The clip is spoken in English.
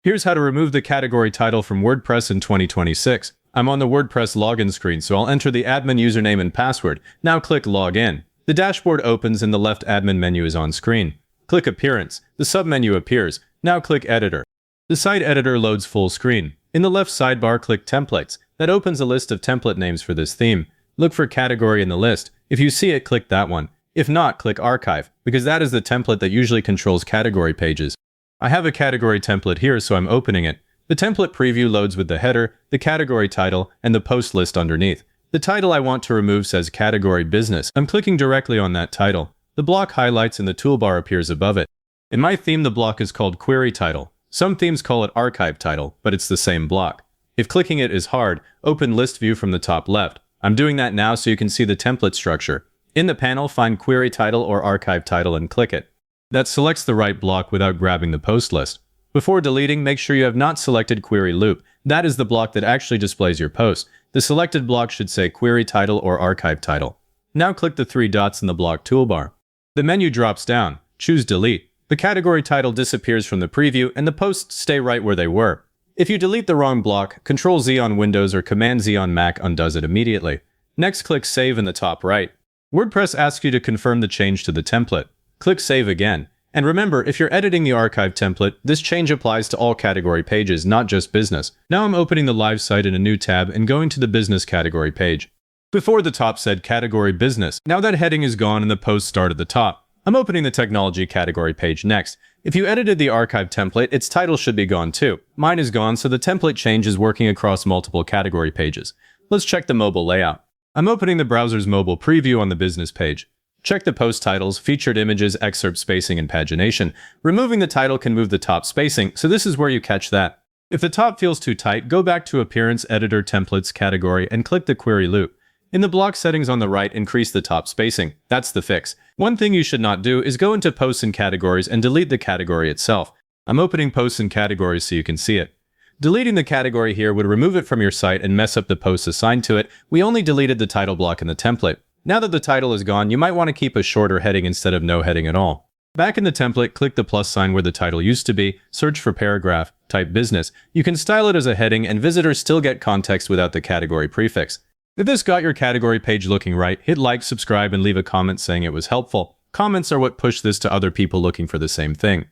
Here's how to remove the category title from WordPress in 2026. I'm on the WordPress login screen, so I'll enter the admin username and password. Now click Login. The dashboard opens and the left admin menu is on screen. Click Appearance. The submenu appears. Now click Editor. The site editor loads full screen. In the left sidebar, click Templates. That opens a list of template names for this theme. Look for category in the list. If you see it, click that one. If not, click Archive, because that is the template that usually controls category pages. I have a category template here, so I'm opening it. The template preview loads with the header, the category title, and the post list underneath. The title I want to remove says Category Business. I'm clicking directly on that title. The block highlights and the toolbar appears above it. In my theme, the block is called Query Title. Some themes call it Archive Title, but it's the same block. If clicking it is hard, open List View from the top left. I'm doing that now so you can see the template structure. In the panel, find Query Title or Archive Title and click it. That selects the right block without grabbing the post list. Before deleting, make sure you have not selected Query Loop. That is the block that actually displays your post. The selected block should say Query Title or Archive Title. Now click the three dots in the block toolbar. The menu drops down. Choose Delete. The category title disappears from the preview and the posts stay right where they were. If you delete the wrong block, Ctrl-Z on Windows or Command-Z on Mac undoes it immediately. Next, click Save in the top right. WordPress asks you to confirm the change to the template. Click Save again. And remember, if you're editing the archive template, this change applies to all category pages, not just business. Now I'm opening the live site in a new tab and going to the business category page. Before the top said category business. Now that heading is gone and the post start at the top. I'm opening the technology category page next. If you edited the archive template, its title should be gone too. Mine is gone, so the template change is working across multiple category pages. Let's check the mobile layout. I'm opening the browser's mobile preview on the business page. Check the post titles, featured images, excerpt spacing, and pagination. Removing the title can move the top spacing, so this is where you catch that. If the top feels too tight, go back to Appearance, Editor, Templates, Category, and click the Query Loop. In the block settings on the right, increase the top spacing. That's the fix. One thing you should not do is go into Posts and Categories and delete the category itself. I'm opening Posts and Categories so you can see it. Deleting the category here would remove it from your site and mess up the posts assigned to it. We only deleted the title block in the template. Now that the title is gone, you might want to keep a shorter heading instead of no heading at all. Back in the template, click the plus sign where the title used to be, search for paragraph, type business. You can style it as a heading and visitors still get context without the category prefix. If this got your category page looking right, hit like, subscribe, and leave a comment saying it was helpful. Comments are what push this to other people looking for the same thing.